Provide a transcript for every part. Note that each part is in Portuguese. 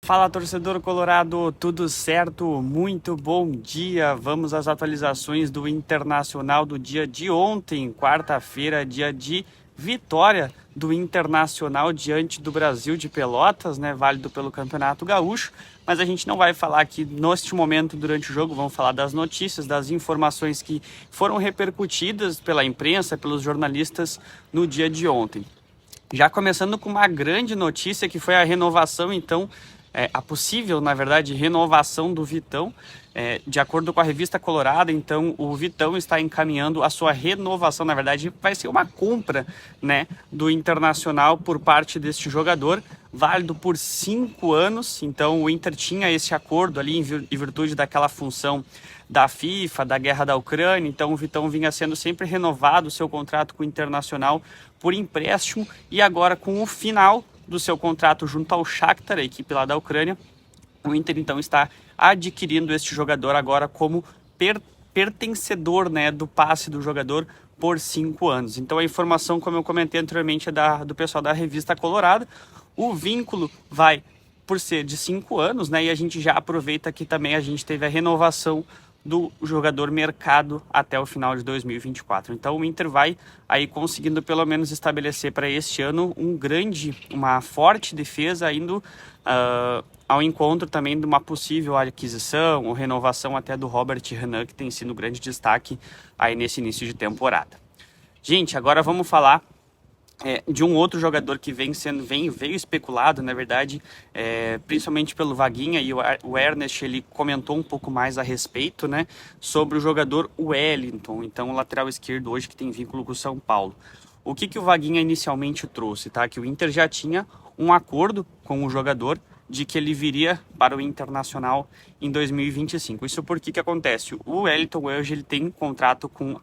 Fala, torcedor colorado, tudo certo? Muito bom dia. Vamos às atualizações do Internacional do dia de ontem, quarta-feira, dia de vitória do Internacional diante do Brasil de Pelotas, né, válido pelo Campeonato Gaúcho. Mas a gente não vai falar aqui neste momento durante o jogo, vamos falar das notícias, das informações que foram repercutidas pela imprensa, pelos jornalistas no dia de ontem. Já começando com uma grande notícia que foi a renovação, então, a possível, na verdade, renovação do Vitão. De acordo com a revista Colorado, então, o Vitão está encaminhando a sua renovação, na verdade, vai ser uma compra, né, do Internacional por parte deste jogador, válido por 5 anos. Então, o Inter tinha esse acordo ali em virtude daquela função da FIFA, da guerra da Ucrânia. Então, o Vitão vinha sendo sempre renovado o seu contrato com o Internacional por empréstimo, e agora com o final do seu contrato junto ao Shakhtar, a equipe lá da Ucrânia, o Inter então está adquirindo este jogador agora como pertencedor, né, do passe do jogador por 5 anos. Então a informação, como eu comentei anteriormente, é do pessoal da revista Colorado. O vínculo vai por ser de 5 anos, né, e a gente já aproveita que também a gente teve a renovação do jogador mercado até o final de 2024. Então o Inter vai aí conseguindo pelo menos estabelecer para este ano uma forte defesa, indo ao encontro também de uma possível aquisição ou renovação até do Robert Renan, que tem sido um grande destaque aí nesse início de temporada. Gente, agora vamos falar de um outro jogador que veio especulado, na verdade, principalmente pelo Vaguinha, e o Ernest ele comentou um pouco mais a respeito, né, sobre o jogador Wellington, então o lateral esquerdo hoje que tem vínculo com o São Paulo. O que o Vaguinha inicialmente trouxe, tá? Que o Inter já tinha um acordo com o jogador de que ele viria para o Internacional em 2025. Isso porque que acontece? O Wellington hoje ele tem contrato com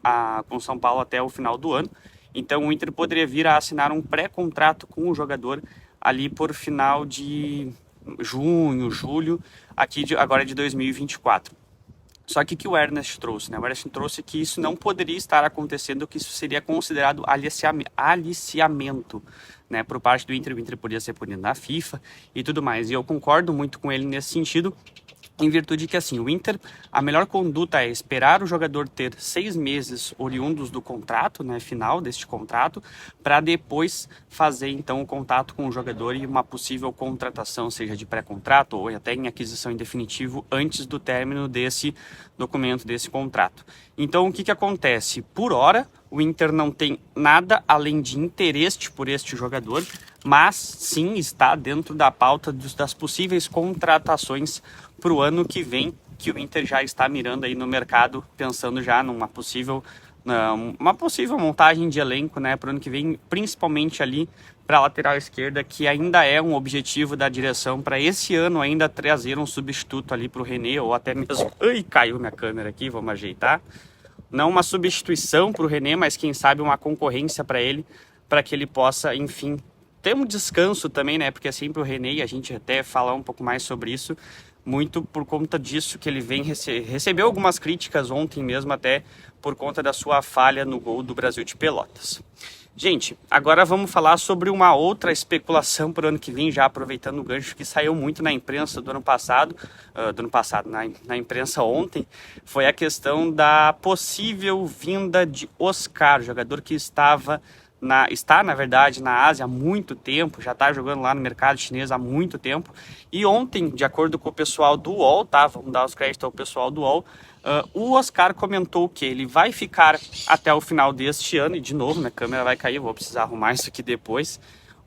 o São Paulo até o final do ano. Então o Inter poderia vir a assinar um pré-contrato com o jogador ali por final de junho, julho, agora de 2024. Só que o Ernest trouxe, né? O Ernest trouxe que isso não poderia estar acontecendo, que isso seria considerado aliciamento, né? Por parte do Inter, o Inter podia ser punido na FIFA e tudo mais. E eu concordo muito com ele nesse sentido, em virtude que, assim, o Inter, a melhor conduta é esperar o jogador ter 6 meses oriundos do contrato, né, final deste contrato, para depois fazer, então, o contato com o jogador e uma possível contratação, seja de pré-contrato ou até em aquisição em definitivo, antes do término desse documento, desse contrato. Então, o que acontece? Por hora, o Inter não tem nada além de interesse por este jogador, mas sim está dentro da pauta das possíveis contratações para o ano que vem, que o Inter já está mirando aí no mercado, pensando já numa possível montagem de elenco, né, para o ano que vem, principalmente ali para a lateral esquerda, que ainda é um objetivo da direção para esse ano ainda trazer um substituto ali para o René, ou até mesmo... Ai, caiu minha câmera aqui, vamos ajeitar. Não uma substituição para o René, mas quem sabe uma concorrência para ele, para que ele possa, enfim, ter um descanso também, né? Porque sempre o René, a gente até falar um pouco mais sobre isso, muito por conta disso que ele recebeu algumas críticas ontem mesmo, até por conta da sua falha no gol do Brasil de Pelotas. Gente, agora vamos falar sobre uma outra especulação para o ano que vem, já aproveitando o gancho que saiu muito na imprensa na imprensa ontem, foi a questão da possível vinda de Oscar, jogador que está, na verdade, na Ásia há muito tempo, já está jogando lá no mercado chinês há muito tempo. E ontem, de acordo com o pessoal do UOL, tá? Vamos dar os créditos ao pessoal do UOL, o Oscar comentou que ele vai ficar até o final deste ano, e de novo, minha câmera vai cair, vou precisar arrumar isso aqui depois.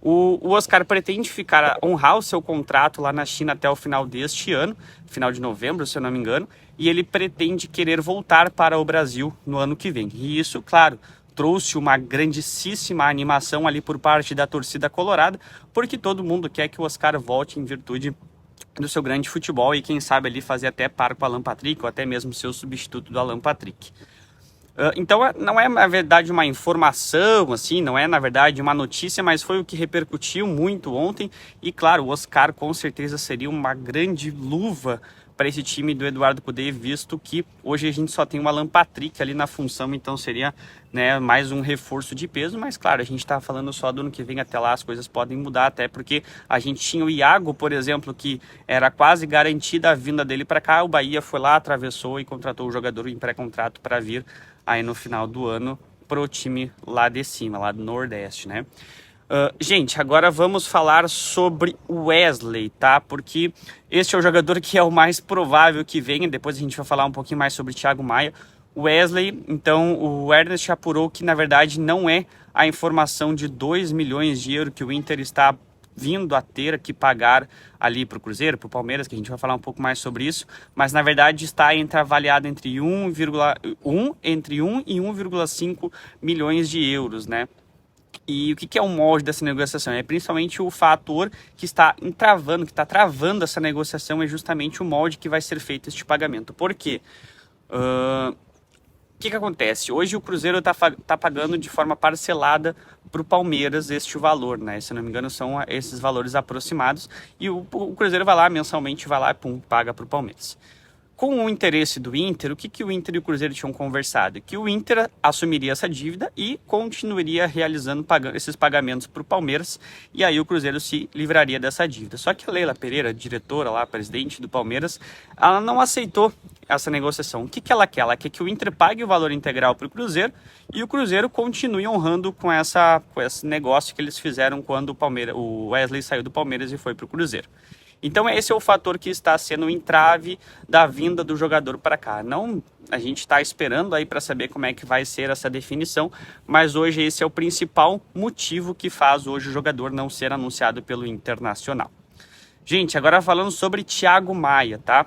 O Oscar pretende honrar o seu contrato lá na China até o final deste ano, final de novembro, se eu não me engano, e ele pretende querer voltar para o Brasil no ano que vem. E isso, claro, trouxe uma grandíssima animação ali por parte da torcida colorada, porque todo mundo quer que o Oscar volte em virtude do seu grande futebol e quem sabe ali fazer até par com o Alan Patrick ou até mesmo ser o substituto do Alan Patrick. Então não é na verdade uma informação, assim, não é na verdade uma notícia, mas foi o que repercutiu muito ontem. E claro, o Oscar com certeza seria uma grande luva para esse time do Eduardo Cudê, visto que hoje a gente só tem o Alan Patrick ali na função, então seria, né, mais um reforço de peso, mas claro, a gente está falando só do ano que vem, até lá as coisas podem mudar, até porque a gente tinha o Iago, por exemplo, que era quase garantida a vinda dele para cá, o Bahia foi lá, atravessou e contratou o jogador em pré-contrato para vir aí no final do ano pro time lá de cima, lá do Nordeste, né? Gente, agora vamos falar sobre o Wesley, tá? Porque este é o jogador que é o mais provável que venha. Depois a gente vai falar um pouquinho mais sobre o Thiago Maia. O Wesley, então, o Ernest apurou que na verdade não é a informação de 2 milhões de euros que o Inter está vindo a ter que pagar ali para o Cruzeiro, para o Palmeiras, que a gente vai falar um pouco mais sobre isso, mas na verdade está avaliado entre 1 e 1,5 milhões de euros, né? E o que é o molde dessa negociação? É principalmente o fator que está travando essa negociação, é justamente o molde que vai ser feito este pagamento. Por quê? O que acontece? Hoje o Cruzeiro está pagando de forma parcelada para o Palmeiras este valor, né? Se não me engano, são esses valores aproximados. E o Cruzeiro vai lá, mensalmente, vai lá e pum, paga para o Palmeiras. Com o interesse do Inter, o que o Inter e o Cruzeiro tinham conversado? Que o Inter assumiria essa dívida e continuaria realizando esses pagamentos para o Palmeiras, e aí o Cruzeiro se livraria dessa dívida. Só que a Leila Pereira, diretora lá, presidente do Palmeiras, ela não aceitou essa negociação. O que ela quer? Ela quer que o Inter pague o valor integral para o Cruzeiro e o Cruzeiro continue honrando com esse negócio que eles fizeram quando o Wesley saiu do Palmeiras e foi para o Cruzeiro. Então esse é o fator que está sendo o entrave da vinda do jogador para cá. Não, a gente está esperando aí para saber como é que vai ser essa definição, mas hoje esse é o principal motivo que faz hoje o jogador não ser anunciado pelo Internacional. Gente, agora falando sobre Thiago Maia, tá?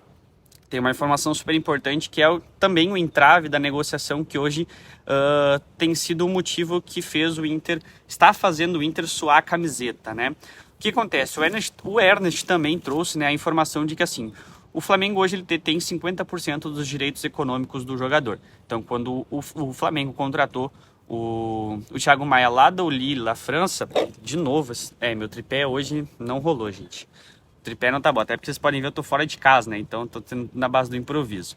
Tem uma informação super importante que é também o entrave da negociação que hoje tem sido o motivo que está fazendo o Inter suar a camiseta, né? O que acontece? O Ernest também trouxe, né, a informação de que assim, o Flamengo hoje ele tem 50% dos direitos econômicos do jogador. Então, quando o Flamengo contratou o Thiago Maia lá do Lille, da França, de novo, meu tripé hoje não rolou, gente. O tripé não tá bom, até porque vocês podem ver, eu tô fora de casa, né? Então, tô tendo na base do improviso.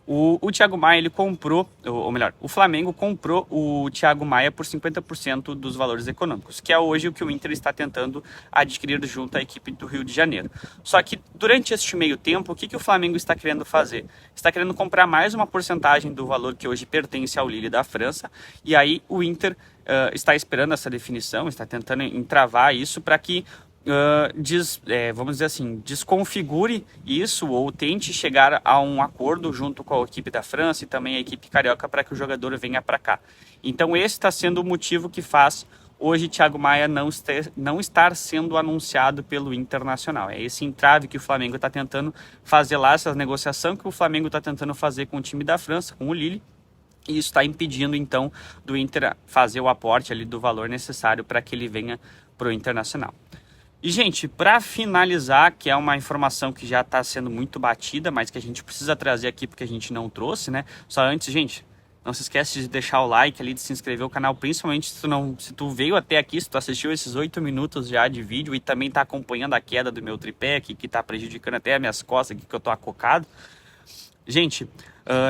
O Thiago Maia, ele comprou, ou melhor, o Flamengo comprou o Thiago Maia por 50% dos valores econômicos, que é hoje o que o Inter está tentando adquirir junto à equipe do Rio de Janeiro. Só que durante este meio tempo, o que o Flamengo está querendo fazer? Está querendo comprar mais uma porcentagem do valor que hoje pertence ao Lille da França, e aí o Inter está esperando essa definição, está tentando entravar isso para que vamos dizer assim, desconfigure isso ou tente chegar a um acordo junto com a equipe da França e também a equipe carioca para que o jogador venha para cá. Então esse está sendo o motivo que faz hoje Thiago Maia não estar sendo anunciado pelo Internacional. É esse entrave que o Flamengo está tentando fazer lá, essa negociação que o Flamengo está tentando fazer com o time da França, com o Lille, e isso está impedindo então do Inter fazer o aporte ali do valor necessário para que ele venha para o Internacional. E, gente, para finalizar, que é uma informação que já está sendo muito batida, mas que a gente precisa trazer aqui porque a gente não trouxe, né? Só antes, gente, não se esquece de deixar o like ali, de se inscrever no canal, principalmente se tu veio até aqui, se tu assistiu esses 8 minutos já de vídeo e também está acompanhando a queda do meu tripé aqui, que está prejudicando até as minhas costas aqui, que eu tô acocado. Gente,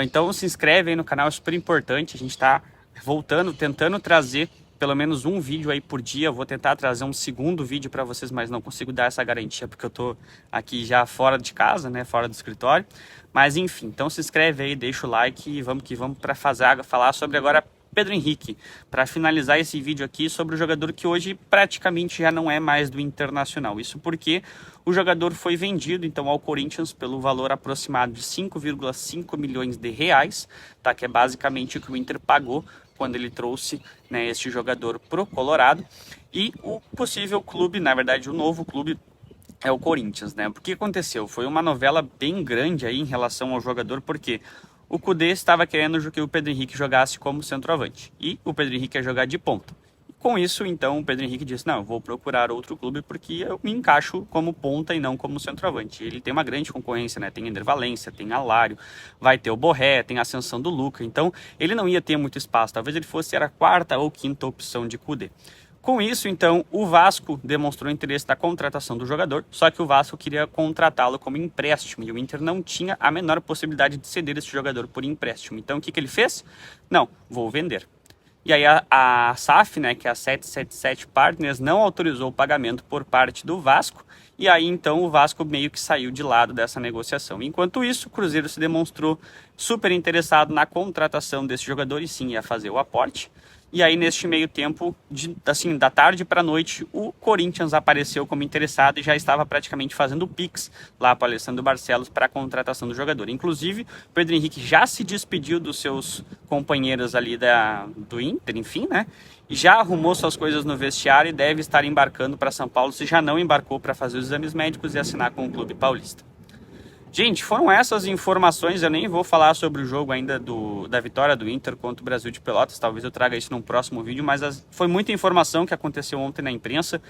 então se inscreve aí no canal, é super importante, a gente está voltando, tentando trazer pelo menos um vídeo aí por dia. Eu vou tentar trazer um segundo vídeo para vocês, mas não consigo dar essa garantia porque eu tô aqui já fora de casa, né, fora do escritório. Mas enfim, então se inscreve aí, deixa o like e vamos para falar sobre agora Pedro Henrique, para finalizar esse vídeo aqui sobre o jogador que hoje praticamente já não é mais do Internacional. Isso porque o jogador foi vendido então ao Corinthians pelo valor aproximado de 5,5 milhões de reais, tá? Que é basicamente o que o Inter pagou quando ele trouxe, né, este jogador pro Colorado. E o possível clube, na verdade o novo clube, é o Corinthians, né? Porque aconteceu? Foi uma novela bem grande aí em relação ao jogador, porque o Cudê estava querendo que o Pedro Henrique jogasse como centroavante e o Pedro Henrique ia jogar de ponta. Com isso, então, o Pedro Henrique disse, não, eu vou procurar outro clube porque eu me encaixo como ponta e não como centroavante. Ele tem uma grande concorrência, né? Tem Ender Valencia, tem Alário, vai ter o Borré, tem a ascensão do Luca. Então, ele não ia ter muito espaço. Talvez ele fosse a quarta ou quinta opção de Cudê. Com isso, então, o Vasco demonstrou interesse na contratação do jogador, só que o Vasco queria contratá-lo como empréstimo e o Inter não tinha a menor possibilidade de ceder esse jogador por empréstimo. Então, o que ele fez? Não, vou vender. E aí a SAF, né, que é a 777 Partners, não autorizou o pagamento por parte do Vasco, e aí então o Vasco meio que saiu de lado dessa negociação. Enquanto isso, o Cruzeiro se demonstrou super interessado na contratação desse jogador e sim ia fazer o aporte. E aí, neste meio tempo, da tarde para a noite, o Corinthians apareceu como interessado e já estava praticamente fazendo o Pix lá para o Alessandro Barcelos para a contratação do jogador. Inclusive, o Pedro Henrique já se despediu dos seus companheiros ali do Inter, enfim, né? E já arrumou suas coisas no vestiário e deve estar embarcando para São Paulo, se já não embarcou para fazer os exames médicos e assinar com o clube paulista. Gente, foram essas informações, eu nem vou falar sobre o jogo ainda da vitória do Inter contra o Brasil de Pelotas, talvez eu traga isso num próximo vídeo, mas foi muita informação que aconteceu ontem na imprensa,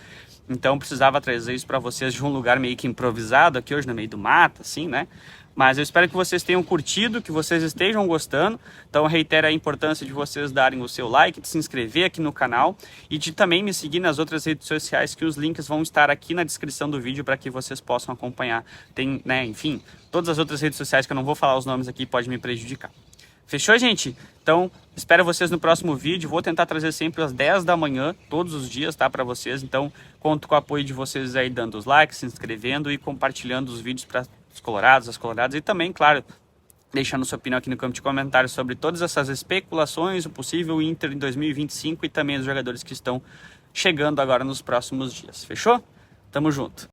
então precisava trazer isso para vocês de um lugar meio que improvisado aqui hoje no meio do mato, assim, né? Mas eu espero que vocês tenham curtido, que vocês estejam gostando. Então reitero a importância de vocês darem o seu like, de se inscrever aqui no canal e de também me seguir nas outras redes sociais, que os links vão estar aqui na descrição do vídeo para que vocês possam acompanhar. Tem, né, enfim, todas as outras redes sociais que eu não vou falar os nomes aqui, pode me prejudicar. Fechou, gente? Então, espero vocês no próximo vídeo. Vou tentar trazer sempre às 10 da manhã, todos os dias, tá? Para vocês. Então, conto com o apoio de vocês aí, dando os likes, se inscrevendo e compartilhando os vídeos para os colorados, as coloradas. E também, claro, deixando sua opinião aqui no campo de comentários sobre todas essas especulações, o possível Inter em 2025 e também os jogadores que estão chegando agora nos próximos dias. Fechou? Tamo junto.